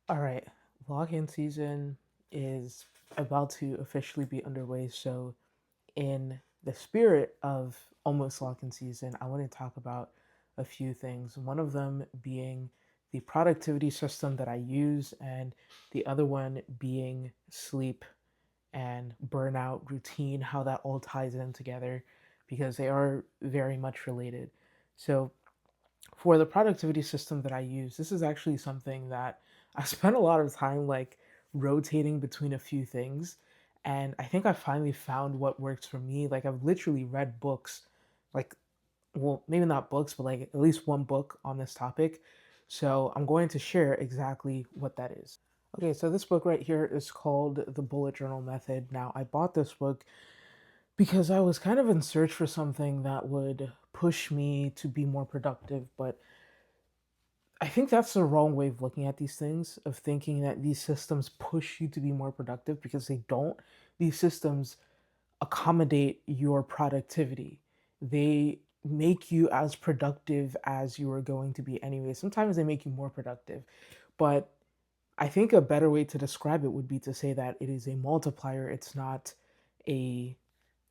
All right, login season is about to officially be underway. So, in the spirit of almost login season, I want to talk about a few things. One of them being the productivity system that I use, and the other one being sleep and burnout routine, how that all ties in together because they are very much related. So, for the productivity system that I use, this is actually something that I spent a lot of time like rotating between a few things. And I think I finally found what works for me. Like I've literally read books, like, well, maybe not books, but like at least one book on this topic. So I'm going to share exactly what that is. Okay, so this book right here is called The Bullet Journal Method. Now, I bought this book because I was kind of in search for something that would push me to be more productive, but I think that's the wrong way of looking at these things, of thinking that these systems push you to be more productive because they don't. These systems accommodate your productivity. They make you as productive as you are going to be anyway. Sometimes they make you more productive. But I think a better way to describe it would be to say that it is a multiplier. It's not a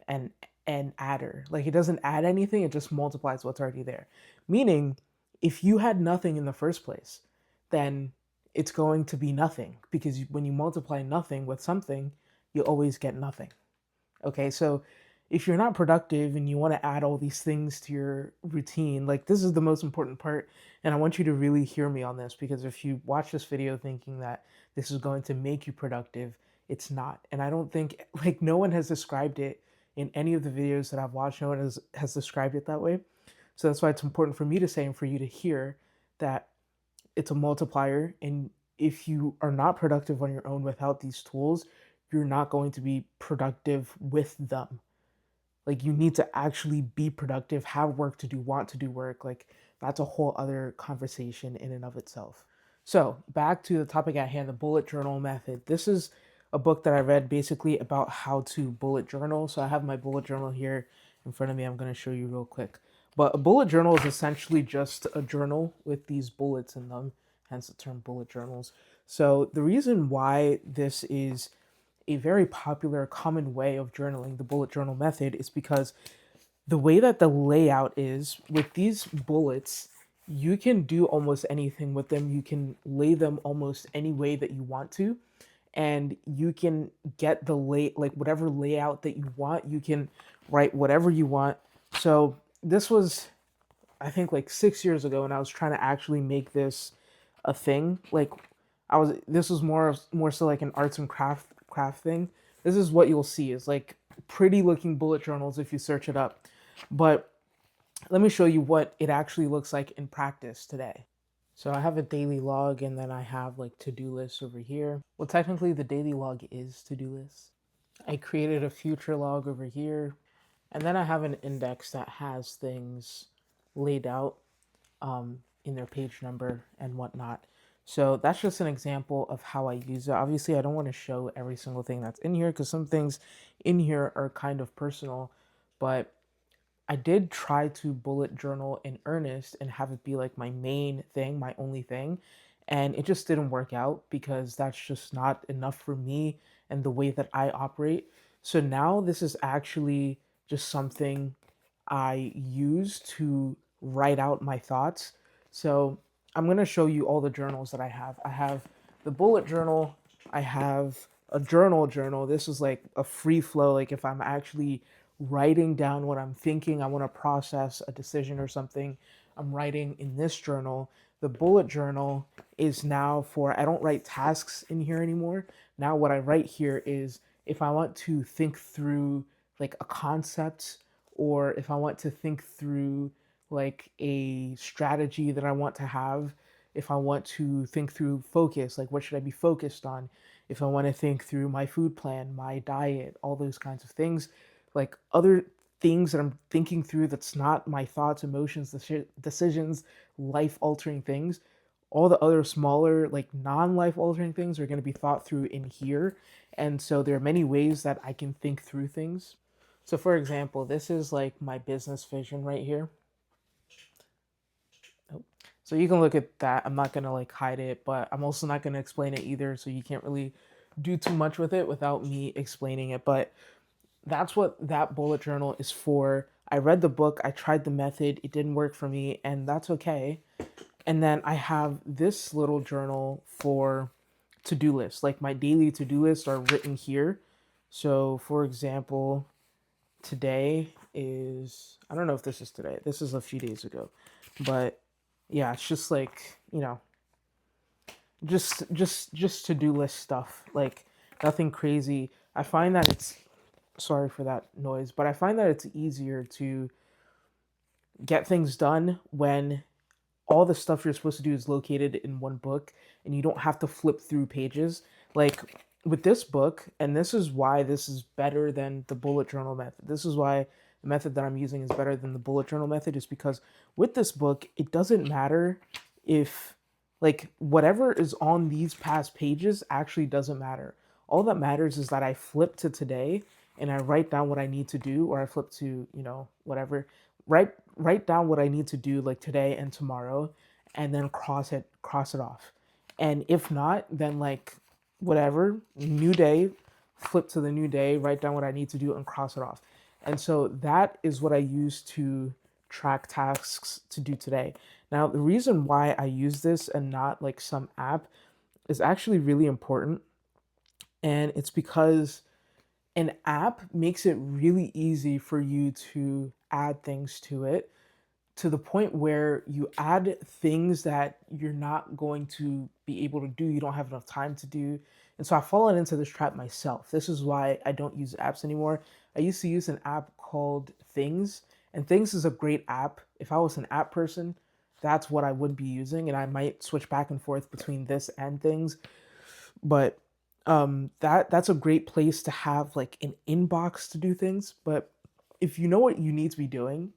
an an adder. Like it doesn't add anything, it just multiplies what's already there. Meaning, if you had nothing in the first place, then it's going to be nothing because when you multiply nothing with something, you always get nothing. Okay, so if you're not productive and you want to add all these things to your routine, like this is the most important part. And I want you to really hear me on this because if you watch this video thinking that this is going to make you productive, it's not. And I don't think, like, no one has described it in any of the videos that I've watched. No one has described it that way. So that's why it's important for me to say and for you to hear that it's a multiplier. And if you are not productive on your own without these tools, you're not going to be productive with them. Like you need to actually be productive, have work to do, want to do work. Like that's a whole other conversation in and of itself. So back to the topic at hand, the bullet journal method. This is a book that I read basically about how to bullet journal. So I have my bullet journal here in front of me. I'm going to show you real quick. But a bullet journal is essentially just a journal with these bullets in them, hence the term bullet journals. So the reason why this is a very popular, common way of journaling, the bullet journal method, is because the way that the layout is with these bullets, you can do almost anything with them. You can lay them almost any way that you want to, and you can get the like whatever layout that you want. You can write whatever you want. So this was, I think, like 6 years ago, and I was trying to actually make this a thing. Like I was, this was more so like an arts and craft thing. This is what you'll see is like pretty looking bullet journals if you search it up. But let me show you what it actually looks like in practice today. So I have a daily log and then I have like to-do lists over here. Well, technically the daily log is to-do lists. I created a future log over here, and then I have an index that has things laid out in their page number and whatnot. So that's just an example of how I use it. Obviously, I don't want to show every single thing that's in here because some things in here are kind of personal, but I did try to bullet journal in earnest and have it be like my main thing, my only thing. And it just didn't work out because that's just not enough for me and the way that I operate. So now this is actually just something I use to write out my thoughts. So I'm going to show you all the journals that I have. I have the bullet journal, I have a journal. This is like a free flow. Like if I'm actually writing down what I'm thinking, I want to process a decision or something, I'm writing in this journal. The bullet journal is now for, I don't write tasks in here anymore. Now, what I write here is if I want to think through like a concept, or if I want to think through like a strategy that I want to have, if I want to think through focus, like what should I be focused on, if I want to think through my food plan, my diet, all those kinds of things, like other things that I'm thinking through that's not my thoughts, emotions, decisions, life altering things. All the other smaller, like non life altering things are going to be thought through in here. And so there are many ways that I can think through things. So, for example, this is like my business vision right here. Oh. So you can look at that. I'm not gonna like hide it, but I'm also not gonna explain it either. So you can't really do too much with it without me explaining it. But that's what that bullet journal is for. I read the book, I tried the method, it didn't work for me, and that's okay. And then I have this little journal for to-do lists. Like my daily to-do lists are written here. So for example, today is, I don't know if this is today. This is a few days ago. But yeah, it's just like, just to-do list stuff. Like nothing crazy. I find that it's, sorry for that noise, but I find that it's easier to get things done when all the stuff you're supposed to do is located in one book and you don't have to flip through pages. Like with this book, and this is why this is better than the bullet journal method. This is why the method that I'm using is better than the bullet journal method, is because with this book, it doesn't matter if, like, whatever is on these past pages actually doesn't matter. All that matters is that I flip to today and I write down what I need to do, or I flip to, whatever. Write down what I need to do like today and tomorrow, and then cross it off. And if not, then like whatever, new day, flip to the new day, write down what I need to do and cross it off. And so that is what I use to track tasks to do today. Now, the reason why I use this and not like some app is actually really important. And it's because an app makes it really easy for you to add things to it, to the point where you add things that you're not going to be able to do, you don't have enough time to do. And so I've fallen into this trap myself. This is why I don't use apps anymore. I used to use an app called Things, and Things is a great app. If I was an app person, that's what I would be using, and I might switch back and forth between this and Things. But that's a great place to have like an inbox to do things. But if you know what you need to be doing,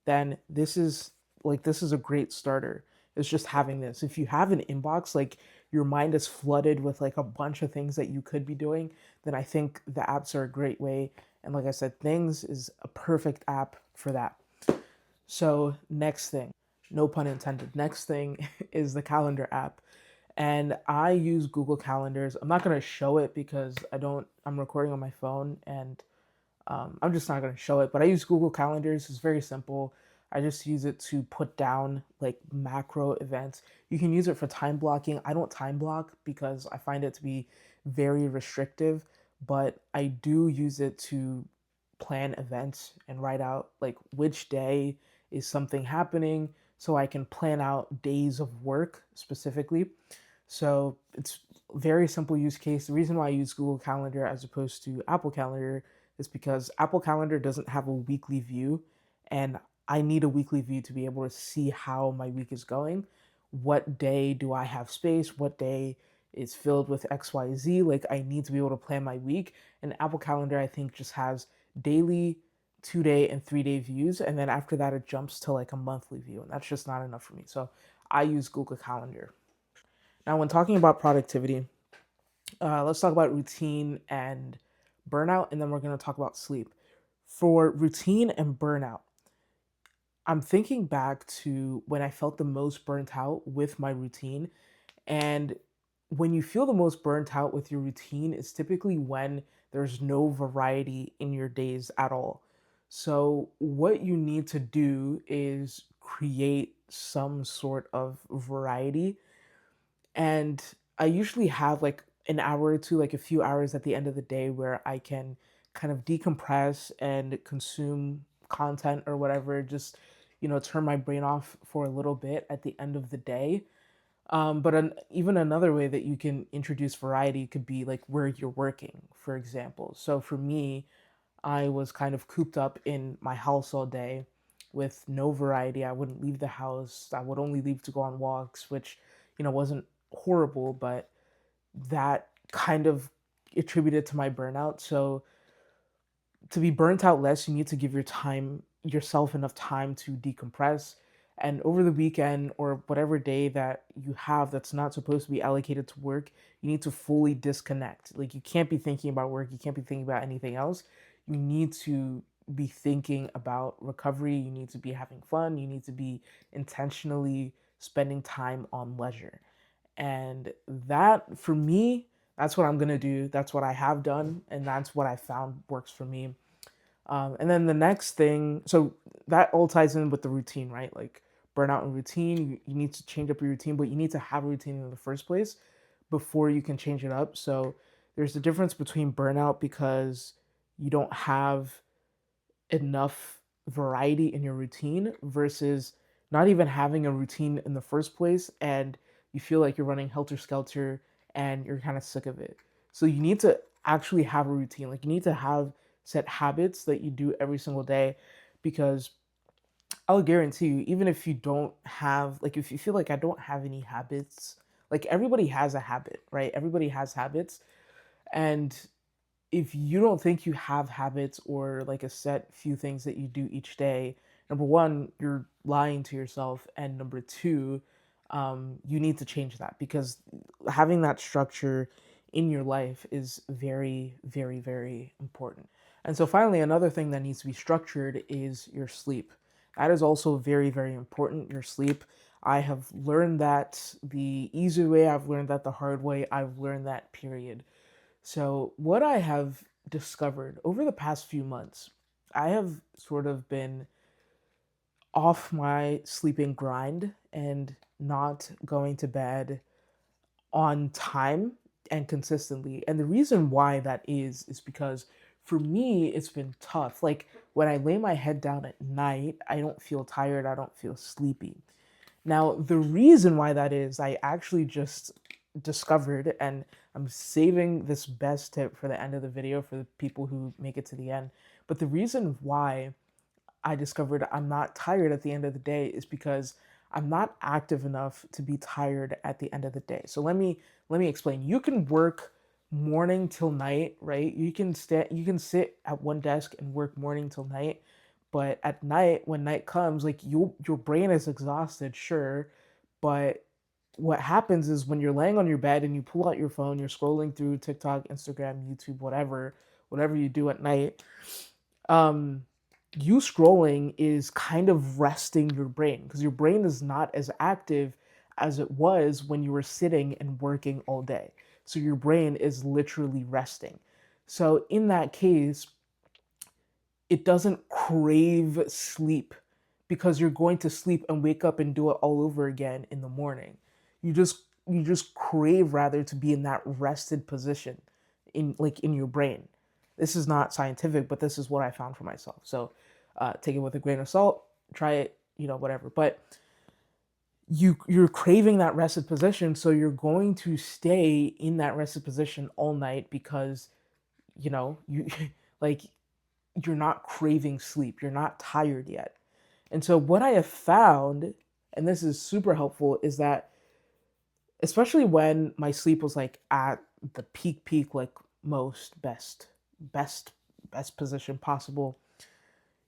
then this is a great starter. It's just having this. If you have an inbox, like your mind is flooded with like a bunch of things that you could be doing, then I think the apps are a great way. And like I said, Things is a perfect app for that. So next thing, no pun intended. Next thing is the calendar app. And I use Google Calendars. I'm not gonna show it because I'm recording on my phone, and I'm just not going to show it, but I use Google Calendars. It's very simple. I just use it to put down like macro events. You can use it for time blocking. I don't time block because I find it to be very restrictive, but I do use it to plan events and write out like which day is something happening, so I can plan out days of work specifically. So it's very simple use case. The reason why I use Google Calendar as opposed to Apple Calendar is because Apple Calendar doesn't have a weekly view, and I need a weekly view to be able to see how my week is going. What day do I have space? What day is filled with XYZ? Like, I need to be able to plan my week. And Apple Calendar, I think, just has daily, 2 day, and 3 day views. And then after that, it jumps to like a monthly view. And that's just not enough for me. So I use Google Calendar. Now, when talking about productivity, let's talk about routine and burnout, and then we're going to talk about sleep. For routine and burnout, I'm thinking back to when I felt the most burnt out with my routine. And when you feel the most burnt out with your routine, it's typically when there's no variety in your days at all. So, what you need to do is create some sort of variety. And I usually have like an hour or two, like a few hours at the end of the day where I can kind of decompress and consume content or whatever, just, turn my brain off for a little bit at the end of the day. But even another way that you can introduce variety could be like where you're working, for example. So for me, I was kind of cooped up in my house all day with no variety. I wouldn't leave the house. I would only leave to go on walks, which, wasn't horrible, but that kind of attributed to my burnout. So to be burnt out less, you need to give yourself enough time to decompress. And over the weekend or whatever day that you have that's not supposed to be allocated to work, you need to fully disconnect. Like, you can't be thinking about work, you can't be thinking about anything else. You need to be thinking about recovery, you need to be having fun, you need to be intentionally spending time on leisure. And that, for me, that's what I'm gonna do. That's what I have done, and that's what I found works for me. And then the next thing, so that all ties in with the routine, right? Like burnout and routine, you need to change up your routine, but you need to have a routine in the first place before you can change it up. So there's the difference between burnout because you don't have enough variety in your routine versus not even having a routine in the first place and you feel like you're running helter skelter and you're kind of sick of it. So you need to actually have a routine. Like you need to have set habits that you do every single day because I'll guarantee you, even if you don't have, like, if you feel like I don't have any habits, like everybody has a habit, right? Everybody has habits. And if you don't think you have habits or like a set few things that you do each day, number one, you're lying to yourself, and number two, you need to change that because having that structure in your life is very, very, very important. And so, finally, another thing that needs to be structured is your sleep. That is also very, very important. Your sleep. I have learned that the easy way, I've learned that the hard way, I've learned that period. So, what I have discovered over the past few months, I have sort of been off my sleeping grind and not going to bed on time and consistently. And the reason why that is because for me, it's been tough. Like when I lay my head down at night, I don't feel tired, I don't feel sleepy. Now, the reason why that is, I actually just discovered, and I'm saving this best tip for the end of the video for the people who make it to the end. But the reason why I discovered I'm not tired at the end of the day is because I'm not active enough to be tired at the end of the day. So let me explain. You can work morning till night, right? You can sit at one desk and work morning till night, but at night when night comes, like your brain is exhausted, sure, but what happens is when you're laying on your bed and you pull out your phone, you're scrolling through TikTok, Instagram, YouTube, whatever you do at night, um you scrolling is kind of resting your brain because your brain is not as active as it was when you were sitting and working all day. So your brain is literally resting. So in that case, it doesn't crave sleep because you're going to sleep and wake up and do it all over again in the morning. You just crave rather to be in that rested position in your brain. This is not scientific, but this is what I found for myself. So take it with a grain of salt, try it, whatever. But you're craving that rested position, so you're going to stay in that rested position all night because you like you're not craving sleep. You're not tired yet. And so what I have found, and this is super helpful, is that especially when my sleep was like at the peak, like most best best position possible,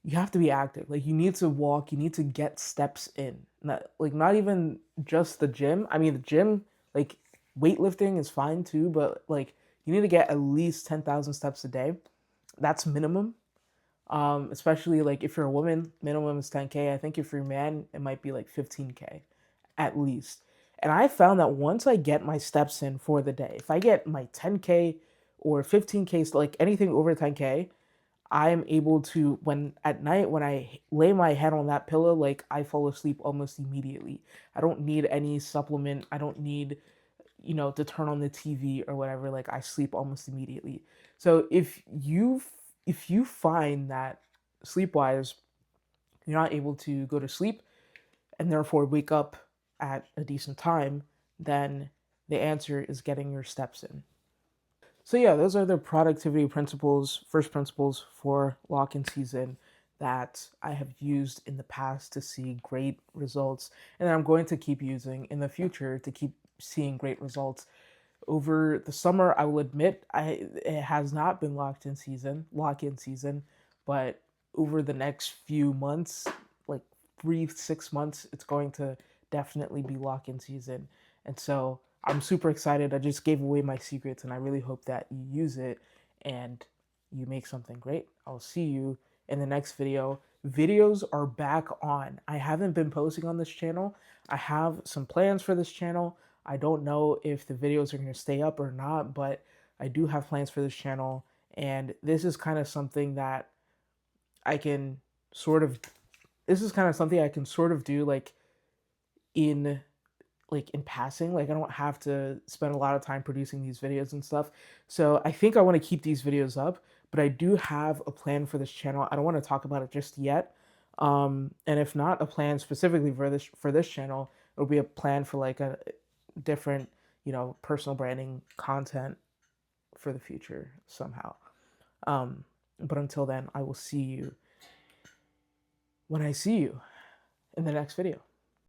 you have to be active. Like you need to walk, you need to get steps in. Not even just the gym. I mean the gym, like weightlifting is fine too, but like you need to get at least 10,000 steps a day. That's minimum. Especially like if you're a woman, minimum is 10K. I think if you're a man, it might be like 15K at least. And I found that once I get my steps in for the day, if I get my 10K or 15K, so like anything over 10K, I am able to, when at night when I lay my head on that pillow, like I fall asleep almost immediately. I don't need any supplement. I don't need, to turn on the TV or whatever. Like I sleep almost immediately. So if you find that sleep-wise you're not able to go to sleep and therefore wake up at a decent time, then the answer is getting your steps in. So yeah, those are the productivity principles, first principles for lock-in season that I have used in the past to see great results, and I'm going to keep using in the future to keep seeing great results. Over the summer, I will admit, it has not been lock-in season, but over the next few months, like 3 6 months, it's going to definitely be lock-in season. And so I'm super excited. I just gave away my secrets, and I really hope that you use it and you make something great. I'll see you in the next video. videos are back on. I haven't been posting on this channel. I have some plans for this channel. I don't know if the videos are going to stay up or not, but I do have plans for this channel. And this is kind of something that I can sort of, this is kind of something I can sort of do in in passing. Like, I don't have to spend a lot of time producing these videos and stuff. So I think I want to keep these videos up, but I do have a plan for this channel. I don't want to talk about it just yet. And if not a plan specifically for this channel, it'll be a plan for like a different, personal branding content for the future somehow. But until then, I will see you when I see you in the next video.